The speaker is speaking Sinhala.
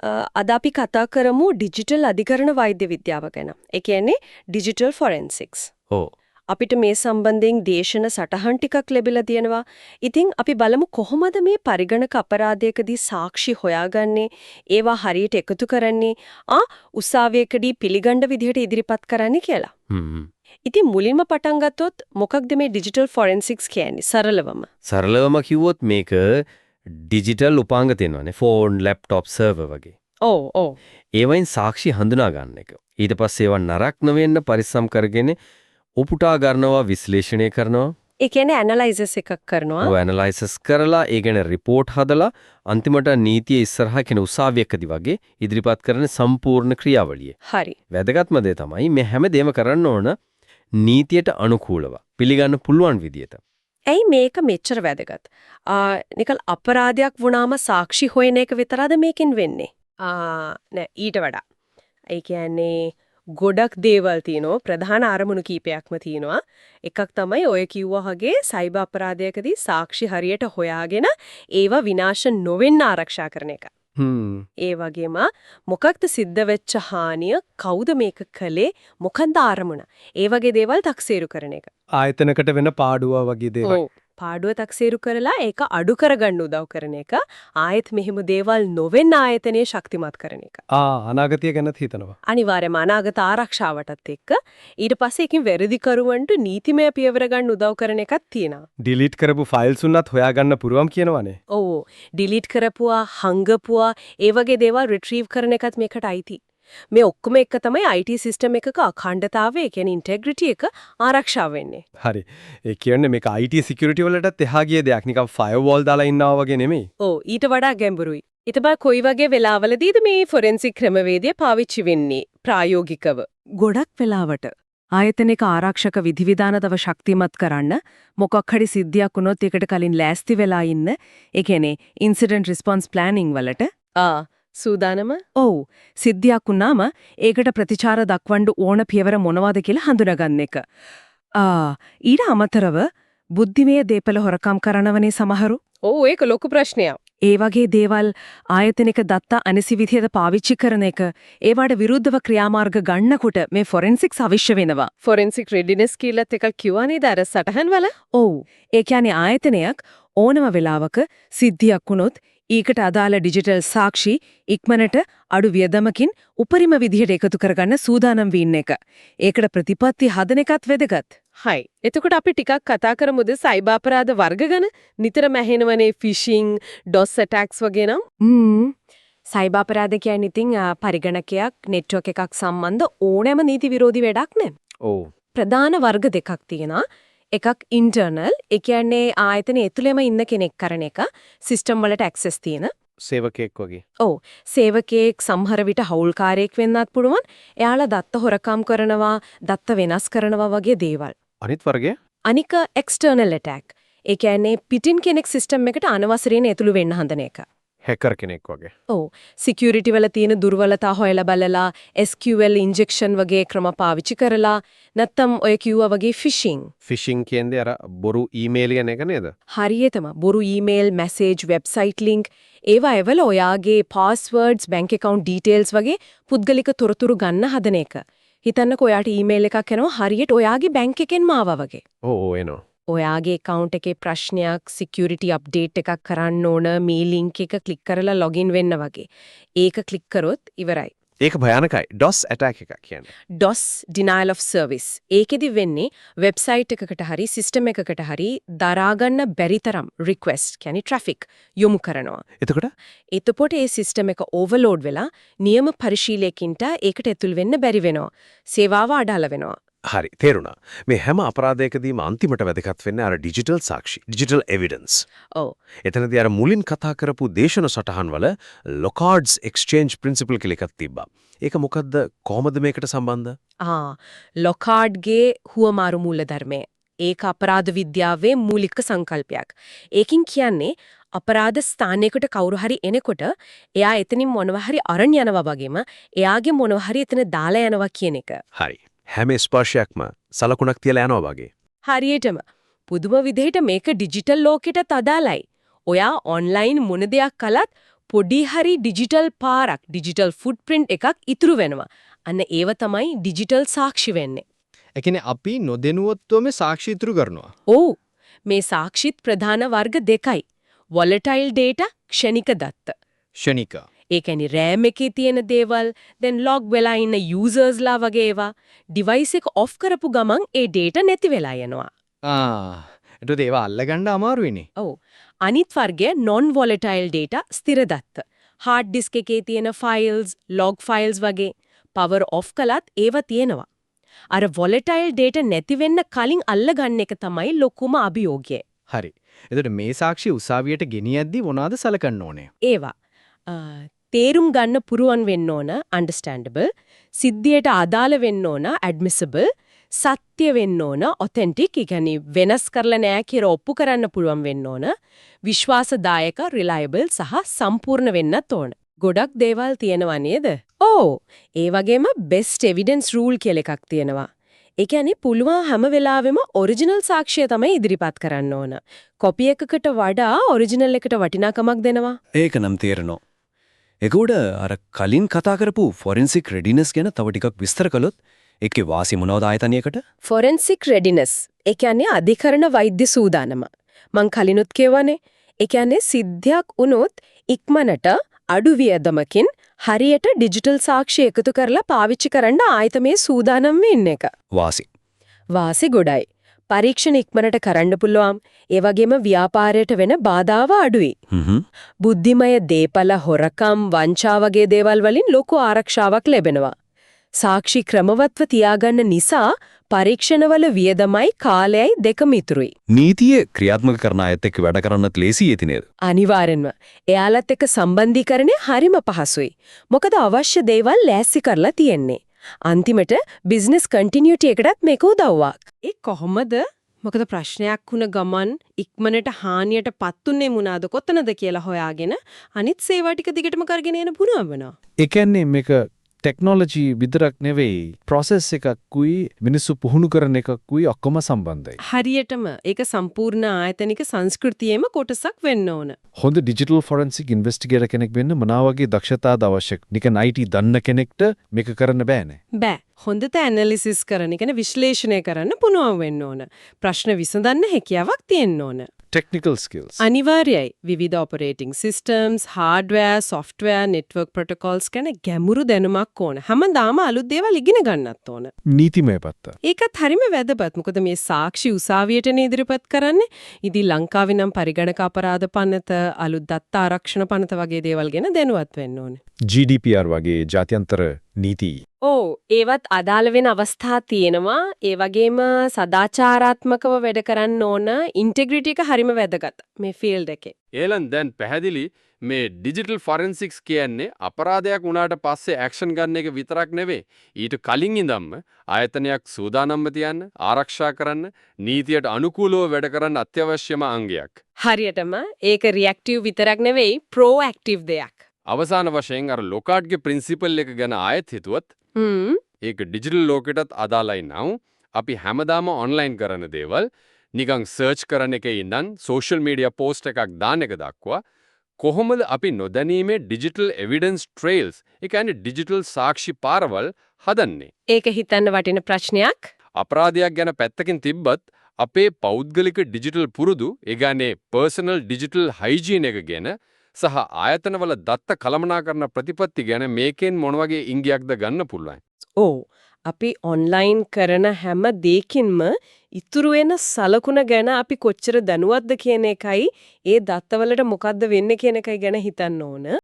අද අපි කතා කරමු ඩිජිටල් අධිකරණ වෛද්‍ය විද්‍යාව ගැන. ඒ කියන්නේ ඩිජිටල් ෆොරෙන්සික්ස්. ඔව්. අපිට මේ සම්බන්ධයෙන් දේශන සටහන් ටිකක් ලැබිලා තියෙනවා. ඉතින් අපි බලමු කොහොමද මේ පරිගණක අපරාධයකදී සාක්ෂි හොයාගන්නේ, ඒවා හරියට එකතු කරන්නේ, උසාවියකදී පිළිගන්න විදිහට ඉදිරිපත් කරන්නේ කියලා. ඉතින් මුලින්ම පටන් ගත්තොත් මොකක්ද මේ ඩිජිටල් ෆොරෙන්සික්ස් කියන්නේ සරලවම? සරලවම කිව්වොත් මේක ඩිජිටල් උපාංග තියෙනවානේ. ෆෝන්, ලැප්ටොප්, සර්වර් වගේ. ඔව්. ඒවයින් සාක්ෂි හඳුනා ගන්න එක. ඊට පස්සේ ඒවා නරක නොවෙන්න පරිස්සම් කරගෙන උපුටා ගන්නවා, විශ්ලේෂණය කරනවා. ඒ කියන්නේ ඇනලයිසිස් එකක් කරනවා. ඔය ඇනලයිසිස් කරලා ඒ ගැන රිපෝට් හදලා අන්තිමට නීතිය ඉස්සරහා කියන උසාවියකදී වගේ ඉදිරිපත් කරන සම්පූර්ණ ක්‍රියාවලිය. හරි. වැදගත්ම දේ තමයි මේ හැම දෙයක්ම කරන්න ඕන නීතියට අනුකූලව පිළිගන්න පුළුවන් විදියට. ඇයි මේක මෙච්චර වැදගත්? නිකල් අපරාධයක් වුණාම සාක්ෂි හොයන එක විතරද මේකෙන් වෙන්නේ? නෑ ඊට වඩා. ඒ කියන්නේ ගොඩක් දේවල් තියෙනවා, ප්‍රධාන අරමුණු කීපයක්ම තියෙනවා. එකක් තමයි ඔය කිව්වා වගේ සයිබර් අපරාධයකදී සාක්ෂි හරියට හොයාගෙන ඒවා විනාශ නොවෙන්න ආරක්ෂා කරන එක. ඒ වගේම මොකක්ද සිද්ධ වෙච්ච හානිය, කවුද මේක කළේ, මොකන්ද අරමුණ? ඒ වගේ දේවල් තක්සේරු කරන එක. ආයතනකට වෙන පාඩුවා වගේ දේවල්. පාඩුව තක්සේරු කරලා ඒක අඩු කරගන්න උදව් කරන එක. ආයෙත් මෙහෙම දේවල් නොවෙන්න ආයතනය ශක්තිමත් කරන එක. අනාගතය ගැනත් හිතනවා. අනිවාර්යයෙන්ම අනාගත ආරක්ෂාවටත් එක්ක ඊට පස්සේ එකකින් වැරදිකරුවන්ට නීතිමය පියවර ගන්න උදව් කරන එකක් තියෙනවා. ඩිලීට් කරපු ෆයිල්ස් උනත් හොයාගන්න පුරුවම් කියනවනේ. ඔව්. ඩිලීට් කරපුවා, හංගපුවා, ඒ වගේ දේවල් රිට්‍රීව් කරන එකත් මේකට අයිති. මේ ඔක්කොම එක තමයි IT සිස්ටම් එකක අඛණ්ඩතාවය, ඒ කියන්නේ ඉන්ටෙග්‍රිටි එක ආරක්ෂා වෙන්නේ. හරි. ඒ කියන්නේ මේක IT සිකියුරිටි වලටත් එහා ගිය දෙයක්. නිකන් ෆයර්වෝල් දාලා ඉන්නවා වගේ නෙමෙයි. ඔව්, ඊට වඩා ගැඹුරුයි. ඊටබා කොයි වගේ වෙලාවලදීද මේ ෆොරෙන්සික් ක්‍රමවේදය පාවිච්චි වෙන්නේ ප්‍රායෝගිකව? ගොඩක් වෙලාවට ආයතනික ආරක්ෂක විධිවිධාන තව ශක්තිමත් කරන්න මොකක් හරි සිද්ධියක් වුණොත් ඒකට කලින් ලෑස්ති වෙලා ඉන්න, ඒ කියන්නේ ඉන්සිඩන්ට් රිස්පොන්ස් ප්ලෑනින් වලට සූදානම. ඔව්. සිද්ධියක් වුණාම ඒකට ප්‍රතිචාර දක්වන්න ඕන පියවර මොනවද කියලා හඳුනාගන්න එක. ඊට අමතරව බුද්ධිමය දේපල හොරකම් කරනවනේ සමහරු. ඔව්, ඒක ලොකු ප්‍රශ්නයක්. ඒ වගේ දේවල් ආයතනික දත්ත අනිසි විදිහට පාවිච්චි කරන එක, ඒවට විරුද්ධව ක්‍රියාමාර්ග ගන්නකොට මේ ෆොරෙන්සික්ස් අවශ්‍ය වෙනවා. ෆොරෙන්සික් රෙඩිනස් කියලාත් එකක් කියවනේ දාර සටහන් වල. ඔව්. ඒ කියන්නේ ආයතනයක් ඕනම වෙලාවක සිද්ධියක් වුණොත් ඊකට අදාළ ඩිජිටල් සාක්ෂි ඉක්මනට අඩු වියදමකින් උපරිම විදිහට එකතු කරගන්න සූදානම් වෙන්න එක. ඒකට ප්‍රතිපත්ති හදන එකත් වැදගත්. හයි. එතකොට අපි ටිකක් කතා කරමුද සයිබර් අපරාධ වර්ග ගැන? නිතරම ඇහෙනවනේ ෆිෂිං, DOS attacks වගේ නම්. සයිබර් අපරාධ කියන්නේ ඉතින් පරිගණකයක්, නෙට්වර්ක් එකක් සම්බන්ධ ඕනෑම නීති විරෝධී වැඩක් නේ. ඔව්. ප්‍රධාන වර්ග දෙකක් තියෙනවා. එකක් ඉන්ටර්නල්, ඒ කියන්නේ ආයතන ඇතුළේම ඉන්න කෙනෙක් කරන එක, සිස්ටම් වලට ඇක්සස් තියෙන. සේවකයෙක් වගේ. ඔව්. සේවකයෙක් සමහර විට හවුල්කාරයෙක් වෙන්නත් පුළුවන්. එයාලා දත්ත හොරකම් කරනවා, දත්ත වෙනස් කරනවා වගේ දේවල්. අනිත් වර්ගය? අනික එක්ස්ටර්නල් ඇටැක්. ඒ කියන්නේ පිටින් කෙනෙක් සිස්ටම් එකට අනවසරයෙන් ඇතුළු වෙන්න හදන එක. හැකර් කෙනෙක් වගේ. ඔව්. සිකියුරිටි වල තියෙන දුර්වලතා හොයලා බලලා SQL ඉන්ජෙක්ෂන් වගේ ක්‍රම පාවිච්චි කරලා, නැත්තම් ඔය කිව්වා වගේ ෆිෂිං. ෆිෂිං කියන්නේ අර බොරු ඊමේල් යන එක නේද? හරියටම බොරු ඊමේල්, මැසේජ්, වෙබ්සයිට් ලින්ක්, ඒවා එවල ඔයාගේ පාස්වර්ඩ්ස්, බැංක් account details වගේ පුද්ගලික තොරතුරු ගන්න හදන එක. හිතන්නකෝ ඔයාට ඊමේල් එකක් එනවා හරියට ඔයාගේ බැංක් එකෙන්ම ආවා වගේ. ඔව් එනවා. ඔයාගේ account එකේ ප්‍රශ්නයක්, security update එකක් කරන්න ඕන, මේ link එක click කරලා login වෙන්න වගේ. ඒක click කරොත් ඉවරයි. ඒක භයානකයි. DOS attack එකක් කියන්නේ. DOS denial of service. ඒකෙදි වෙන්නේ වෙබ්සයිට් එකකට හරි සිස්ටම් එකකට හරි දරාගන්න බැරි තරම් request කියන්නේ traffic යොමු කරනවා. එතකොට ඒ සිස්ටම් එක overload වෙලා නියම පරිශීලකයන්ට ඒකට ඇතුල් වෙන්න බැරි වෙනවා. සේවාව අඩාල වෙනවා. හරි, තේරුණා. මේ හැම අපරාධයකදීම අන්තිමට වැදගත් වෙන්නේ අර ඩිජිටල් සාක්ෂි, ඩිජිටල් එවිඩන්ස්. ඔව්. එතනදී අර මුලින් කතා කරපු දේශන සටහන් වල ලොකාඩ්ස් එක්ස්චේන්ජ් ප්‍රින්සිපල් කියලා එකක් තිබ්බා. ඒක මොකද්ද? කොහොමද මේකට සම්බන්ධ? ලොකාඩ්ගේ හුවමාරු මූලධර්මය. ඒක අපරාධ විද්‍යාවේ මූලික සංකල්පයක්. ඒකින් කියන්නේ අපරාධ ස්ථානයකට කවුරු හරි එනකොට එයා එතනින් මොනවා හරි අරන් යනවා වගේම එයාගේ මොනවා හරි එතන දාලා යනවා කියන එක. හරි. හැම ස්පර්ශයක්ම සලකුණක් තියලා යනවා වගේ. හරියටම. පුදුම විදිහට මේක ඩිජිටල් ලෝකෙට අදාළයි. ඔයා ඔන්ලයින් මොන දෙයක් කළත් පොඩි හරි ඩිජිටල් පාරක් ඩිජිටල් ෆුට්ප්‍රින්ට් එකක් ඉතුරු වෙනවා. අන්න ඒව තමයි ඩිජිටල් සාක්ෂි වෙන්නේ. ඒ කියන්නේ අපි නොදෙනුවත්වම සාක්ෂි ඉතුරු කරනවා. ඔව්. මේ සාක්ෂිත් ප්‍රධාන වර්ග දෙකයි. volatile data ක්ෂණික දත්ත. ෂණික. ඒ කියන්නේ RAM එකේ තියෙන දේවල් then log වෙලා ඉන්න usersලා වගේ ඒවා device එක off කරපු ගමන් ඒ data නැති වෙලා යනවා. එතකොට ඒවා අල්ලගන්න අමාරුයිනේ. ඔව්. අනිත් වර්ගය non volatile data ස්ථිර දත්ත. hard disk එකේ තියෙන files, log files වගේ power off කළත් ඒවා තියෙනවා. අර volatile data නැති වෙන්න කලින් අල්ලගන්න එක තමයි ලොකුම අභියෝගය. හරි. එතකොට මේ සාක්ෂි උසාවියට ගෙනියද්දි මොනවද සලකන්න ඕනේ? ඒවා තේරුම් ගන්න පුරුවන් වෙන්න ඕන understandable, සිද්ධියට අදාළ වෙන්න ඕන admissible, සත්‍ය වෙන්න ඕන authentic, ඒ කියන්නේ වෙනස් කරලා නෑ කියලා ඔප්පු කරන්න පුළුවන් වෙන්න ඕන, විශ්වාසදායක reliable සහ සම්පූර්ණ වෙන්නත් ඕන. ගොඩක් දේවල් තියෙනවා නේද? ඔව්. ඒ වගේම best evidence rule කියලා එකක් තියෙනවා. ඒ කියන්නේ පුළුවන් හැම වෙලාවෙම ඔරිජිනල් සාක්ෂිය තමයි ඉදිරිපත් කරන්න ඕන. කොපි එකකට වඩා ඔරිජිනල් එකට වටිනාකමක් දෙනවා. ඒක නම් තේරෙනවා. ඒකෝඩ අර කලින් කතා කරපු forensic readiness ගැන තව ටිකක් විස්තර කළොත් ඒකේ වාසි මොනවද ආයතනයකට? forensic readiness ඒ කියන්නේ අධිකරණ වෛද්‍ය සූදානම. මං කලිනුත් කියවනේ. ඒ කියන්නේ සිද්ධියක් වුණොත් ඉක්මනට අඩු වියදමකින් හරියට ඩිජිටල් සාක්ෂි එකතු කරලා පාවිච්චි කරන්න ආයතනයේ සූදානම් වෙන්න එක. වාසි ගොඩයි. පරීක්ෂණ ඉක්මනට කරන්න පුළුවන්. ඒ වගේම ව්‍යාපාරයට වෙන බාධාව අඩුයි. බුද්ධිමය දීපල හොරකම් වංචා වගේ දේවල් වලින් ලොකු ආරක්ෂාවක් ලැබෙනවා. සාක්ෂි ක්‍රමවත්ව තියාගන්න නිසා පරීක්ෂණවල වියදමයි කාලයයි දෙකම ඉතුරුයි. නීතිය ක්‍රියාත්මක කරන අයත් එක්ක වැඩ කරන්නත් ලේසි ඇති නේද? අනිවාර්යෙන්ම. එයාලත් එක්ක සම්බන්ධීකරණය හරිම පහසුයි. මොකද අවශ්‍ය දේවල් ලෑස්ති කරලා තියෙන්නේ. අන්තිමට බිස්නස් කන්ටිනියුටි එකටත් මේක උදව්වක්. ඒ කොහොමද? මොකද ප්‍රශ්නයක් වුණ ගමන් ඉක්මනට හානියට පත්ුනේ මොනවාද කොතනද කියලා හොයාගෙන අනිත් සේවා ටික දිගටම කරගෙන යන පුරුම වෙනවා. ඒ කියන්නේ මේක ටෙක්නොලොජි විතරක් නෙවෙයි process එකකුයි මිනිස්සු පුහුණු කරන එකකුයි ඔක්කොම සම්බන්ධයි. හරියටම ඒක සම්පූර්ණ ආයතනික සංස්කෘතියේම කොටසක් වෙන්න ඕන. හොඳ digital forensic investigator කෙනෙක් වෙන්න මොනවා වගේ දක්ෂතාවද අවශ්‍යද? නිකන් IT දන්න කෙනෙක්ට මේක කරන්න බෑනේ. බෑ. හොඳට ඇනලිසිස් කරන, කියන්නේ විශ්ලේෂණය කරන්න පුහුණුව වෙන්න ඕන. ප්‍රශ්න විසඳන්න හැකියාවක් තියෙන්න ඕන. technical skills. අනිවාර්යයි. විවිධ operating systems, hardware, software, network protocols ගැන ගැඹුරු දැනුමක් ඕන. හැමදාම අලුත් දේවල් ඉගෙන ගන්නත් ඕන. නීතිමය පැත්ත. ඒකත් හරිම වැදගත්. මොකද මේ සාක්ෂි උසාවියට ඉදිරිපත් කරන්නේ. ඉතින් ලංකාවේ නම් පරිගණක අපරාධ පනත, අලුත් දත්ත ආරක්ෂණ පනත වගේ දේවල් ගැන දැනුවත් වෙන්න ඕනේ. GDPR වගේ ජාත්‍යන්තර නීති. ඔව් ඒවත් අදාළ වෙන අවස්ථා තියෙනවා. ඒ වගේම සදාචාරාත්මකව වැඩ කරන්න ඕන ඉන්ටෙග්‍රිටි එක හරිම වැදගත් මේ ෆීල්ඩ් එකේ. ඒලන් දැන් පැහැදිලි මේ ඩිජිටල් ෆොරෙන්සික්ස් කියන්නේ අපරාධයක් වුණාට පස්සේ ඇක්ෂන් ගන්න එක විතරක් නෙවෙයි. ඊට කලින් ඉඳන්ම ආයතනයක් සූදානම්ව තියන්න, ආරක්ෂා කරන්න, නීතියට අනුකූලව වැඩ කරන්න අත්‍යවශ්‍යම අංගයක්. හරියටම ඒක රියැක්ටිව් විතරක් නෙවෙයි ප්‍රෝඇක්ටිව් දෙයක්. අවසාන වශයෙන් අර ලොකාට්ගේ ප්‍රින්සිපල් එක ගැන ආයෙත් හිතුවත් ඒක ඩිජිටල් ලෝකෙටත් අදාළයි නම් අපි හැමදාම ඔන්ලයින් කරන දේවල් නිකන් සර්ච් කරන එකේ ඉඳන් සෝෂල් මීඩියා පෝස්ට් එකක් දාන එක දක්වා කොහොමද අපි නොදැනීමේ ඩිජිටල් එවිඩන්ස් ට්‍රේල්ස් ඒ කියන්නේ ඩිජිටල් සාක්ෂි පාරවල් හදන්නේ. ඒක හිතන්න වටින ප්‍රශ්නයක්. අපරාධයක් ගැන පැත්තකින් තිබ්බත් අපේ පෞද්ගලික ඩිජිටල් පුරුදු ඒ කියන්නේ පර්සනල් ඩිජිටල් හයිජීන් එක ගැන සහ ආයතනවල දත්ත කළමනාකරන ප්‍රතිපත්ති ගැන මේකෙන් මොන වගේ ඉංගියක්ද ගන්න පුළුවන්? ඔව් අපි ඔන්ලයින් කරන හැම දෙයකින්ම ඉතුරු වෙන සලකුණ ගැන අපි කොච්චර දැනුවත්ද කියන එකයි ඒ දත්තවලට මොකද්ද වෙන්නේ කියන එකයි ගැන හිතන්න ඕන.